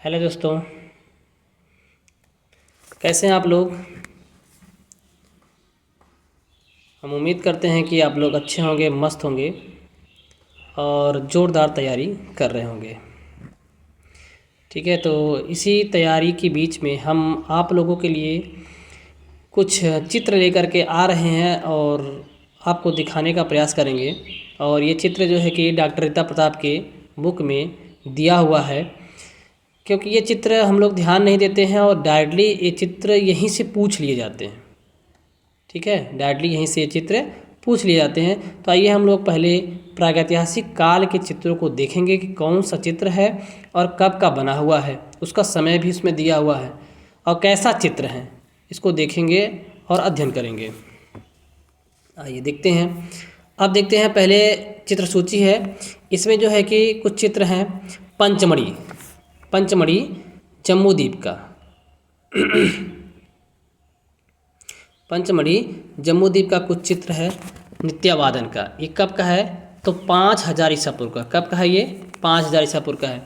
Hello दोस्तों, कैसे हैं आप लोग। हम उम्मीद करते हैं कि आप लोग अच्छे होंगे, मस्त होंगे और ज़ोरदार तैयारी कर रहे होंगे। ठीक है, तो इसी तैयारी के बीच में हम आप लोगों के लिए कुछ चित्र लेकर के आ रहे हैं और आपको दिखाने का प्रयास करेंगे। और ये चित्र जो है कि डॉक्टर रीता प्रताप के बुक में दिया हुआ है, क्योंकि ये चित्र हम लोग ध्यान नहीं देते हैं और डायरेक्टली ये चित्र यहीं से पूछ लिए जाते हैं। ठीक है, डायरेक्टली यहीं से ये चित्र पूछ लिए जाते हैं। तो आइए हम लोग पहले प्रागैतिहासिक काल के चित्रों को देखेंगे कि कौन सा चित्र है और कब का बना हुआ है, उसका समय भी उसमें दिया हुआ है और कैसा चित्र है, इसको देखेंगे और अध्ययन करेंगे। आइए देखते हैं। अब देखते हैं, पहले चित्र सूची है। इसमें जो है कि कुछ चित्र हैं। पंचमढ़ी जम्बूद्वीप का पंचमढ़ी जम्बूद्वीप का कुछ चित्र है नित्यावादन का। ये कब का है? तो 5000 ईसा पूर्व का। कब का है ये? 5000 ईसा पूर्व का है।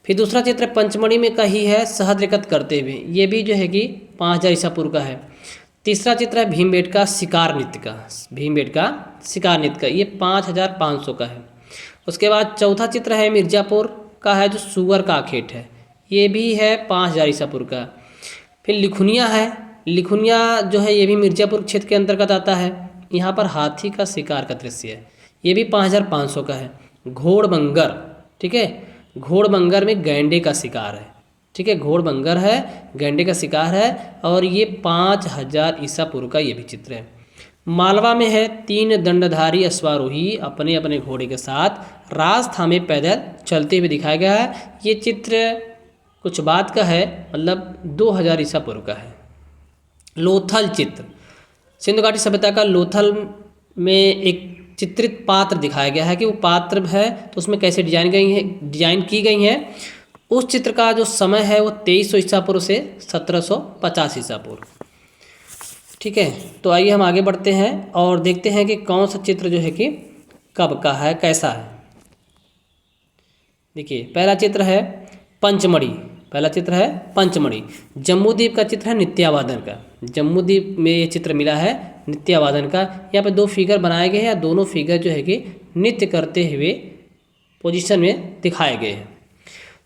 फिर दूसरा चित्र पंचमढ़ी में का ही है, शहद रेखत करते हुए। ये भी जो है कि 5000 ईसा पूर्व का है। तीसरा चित्र है भीमबेटका शिकार नृत्य का। भीमबेटका शिकार नृत्य का, ये 5500 का है। उसके बाद चौथा चित्र है मिर्ज़ापुर का है, जो सुअर का आखेट है। ये भी है 5000 ईसा पूर्व का। फिर लिखुनिया है। लिखुनिया जो है ये भी मिर्ज़ापुर क्षेत्र के अंतर्गत आता है। यहाँ पर हाथी का शिकार का दृश्य है। ये भी 5500 का है। घोड़बंगर, ठीक है, घोड़बंगर में गैंडे का शिकार है। ठीक है, घोड़बंगर है, गैंडे का शिकार है और ये 5000 ईसा पूर्व का ये भी चित्र है। मालवा में है 3 दंडधारी अश्वारोही अपने अपने घोड़े के साथ राज थामे पैदल चलते हुए दिखाया गया है। ये चित्र कुछ बाद का है, मतलब 2000 ईसा पूर्व का है। लोथल चित्र, सिंधु घाटी सभ्यता का लोथल में एक चित्रित पात्र दिखाया गया है कि वो पात्र है तो उसमें कैसे डिजाइन की गई हैं। उस चित्र का जो समय है वो 2300 ईसा पूर्व से 1750 ईसा पूर्व। ठीक है, तो आइए हम आगे बढ़ते हैं और देखते हैं कि कौन सा चित्र जो है कि कब का है, कैसा है। देखिए, पहला चित्र है पंचमढ़ी। पहला चित्र है पंचमढ़ी। जम्बूद्वीप का चित्र है नित्यावादन का। जम्बूद्वीप में ये चित्र मिला है नित्यावादन का। यहाँ पे 2 फिगर बनाए गए हैं, दोनों फिगर जो है कि नृत्य करते हुए पोजीशन में दिखाए गए हैं।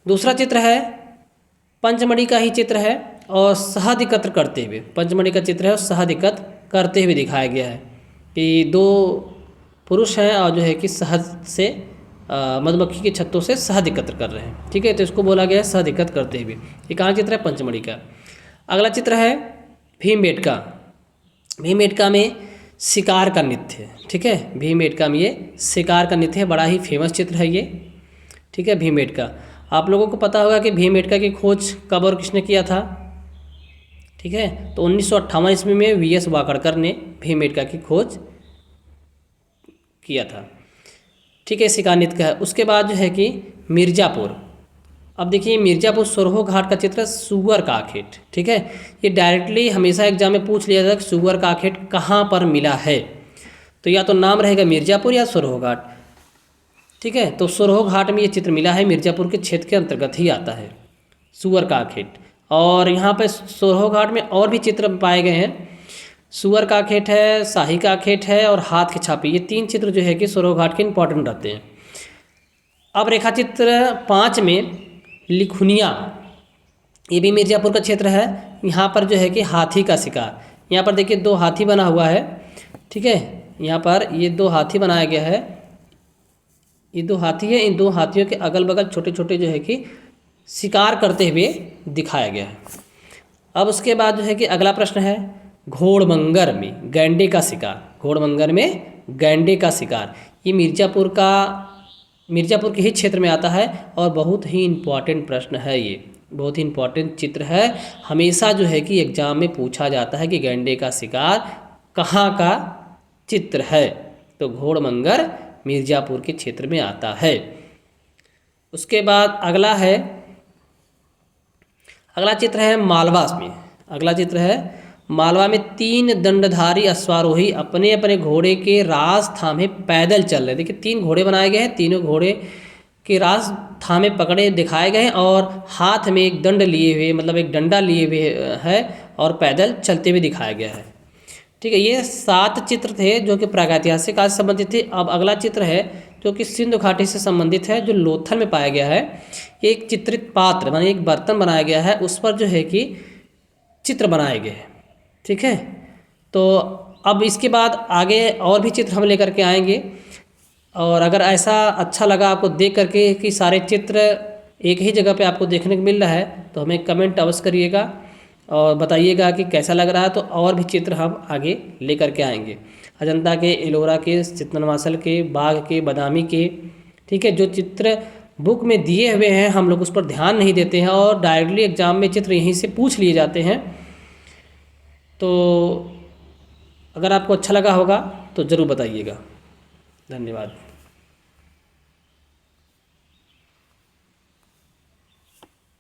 दूसरा चित्र है पंचमढ़ी का ही चित्र है और शहद एकत्र करते हुए। पंचमढ़ी का चित्र है और शहद एकत्र करते हुए दिखाया गया है कि 2 पुरुष हैं और जो है कि शहद से मधुमक्खी के छत्तों से शहद एकत्र कर रहे हैं। ठीक है, तो इसको बोला गया है शहद एकत्र करते हुए। ये कहाँ चित्र है? पंचमढ़ी का। अगला चित्र है भीमबेटका। भीमबेटका में शिकार का नृत्य है। ठीक है, भीमबेटका में ये शिकार का नृत्य है, बड़ा ही फेमस चित्र है ये। ठीक है, भीमबेटका। आप लोगों को पता होगा कि भीमबेटका की खोज कब और किसने किया था। ठीक है, तो 1958 ईस्वी में वीएस वाकड़कर ने भीमबेटका की खोज किया था। ठीक है, शिकार नृत्य का है। उसके बाद जो है कि मिर्ज़ापुर। अब देखिए, मिर्ज़ापुर सोरहो घाट का चित्र है, सुअर का आखेट। ठीक है, ये डायरेक्टली हमेशा एग्जाम में पूछ लिया जाता है कि सुअर का आखेट कहाँ पर मिला है। तो या तो नाम रहेगा मिर्ज़ापुर या सोरहो घाट। ठीक है, तो सोरहो घाट में ये चित्र मिला है, मिर्ज़ापुर के क्षेत्र के अंतर्गत ही आता है सुअर का आखेट। और यहाँ पे सोरहो घाट में और भी चित्र पाए गए हैं। सुअर का आखेट है, शाही का आखेट है और हाथ की छापी। ये 3 चित्र जो है कि सोरहो घाट के इंपॉर्टेंट रहते हैं। अब रेखा चित्र 5 में लिखुनिया, ये भी मिर्ज़ापुर का क्षेत्र है। यहाँ पर जो है कि हाथी का शिकार। यहाँ पर देखिए 2 हाथी बना हुआ है। ठीक है, यहाँ पर ये 2 हाथी बनाया गया है। ये 2 हाथी है, इन 2 हाथियों के अगल बगल छोटे छोटे जो है कि शिकार करते हुए दिखाया गया है। अब उसके बाद जो है कि अगला प्रश्न है घोड़बंगर में गैंडे का शिकार। घोड़बंगर में गैंडे का शिकार, ये मिर्ज़ापुर के ही क्षेत्र में आता है और बहुत ही इम्पॉर्टेंट प्रश्न है। ये बहुत ही इम्पॉर्टेंट चित्र है। हमेशा जो है कि एग्जाम में पूछा जाता है कि गैंडे का शिकार कहाँ का चित्र है। तो घोड़बंगर मिर्ज़ापुर के क्षेत्र में आता है। उसके बाद अगला चित्र है मालवा में। अगला चित्र है मालवा में 3 दंडधारी अश्वारोही अपने अपने घोड़े के राज थामे पैदल चल रहे। देखिए 3 घोड़े बनाए गए हैं, तीनों घोड़े के राज थामे पकड़े दिखाए गए हैं और हाथ में एक दंड लिए हुए, मतलब एक डंडा लिए हुए है और पैदल चलते हुए दिखाया गया है। ठीक है, ये 7 चित्र थे जो कि प्रागैतिहासिक काल से संबंधित थे। अब अगला चित्र है जो कि सिंधु घाटी से संबंधित है, जो लोथल में पाया गया है। एक चित्रित पात्र माने एक बर्तन बनाया गया है, उस पर जो है कि चित्र बनाए गए हैं। ठीक है, तो अब इसके बाद आगे और भी चित्र हम लेकर के आएंगे। और अगर ऐसा अच्छा लगा आपको देख करके कि सारे चित्र एक ही जगह पे आपको देखने को मिल रहा है, तो हमें कमेंट अवश्य करिएगा और बताइएगा कि कैसा लग रहा है। तो और भी चित्र हम आगे लेकर के आएंगे, अजंता के, एलोरा के, चितनवासल के, बाघ के, बादामी के। ठीक है, जो चित्र बुक में दिए हुए हैं हम लोग उस पर ध्यान नहीं देते हैं और डायरेक्टली एग्जाम में चित्र यहीं से पूछ लिए जाते हैं। तो अगर आपको अच्छा लगा होगा तो ज़रूर बताइएगा। धन्यवाद।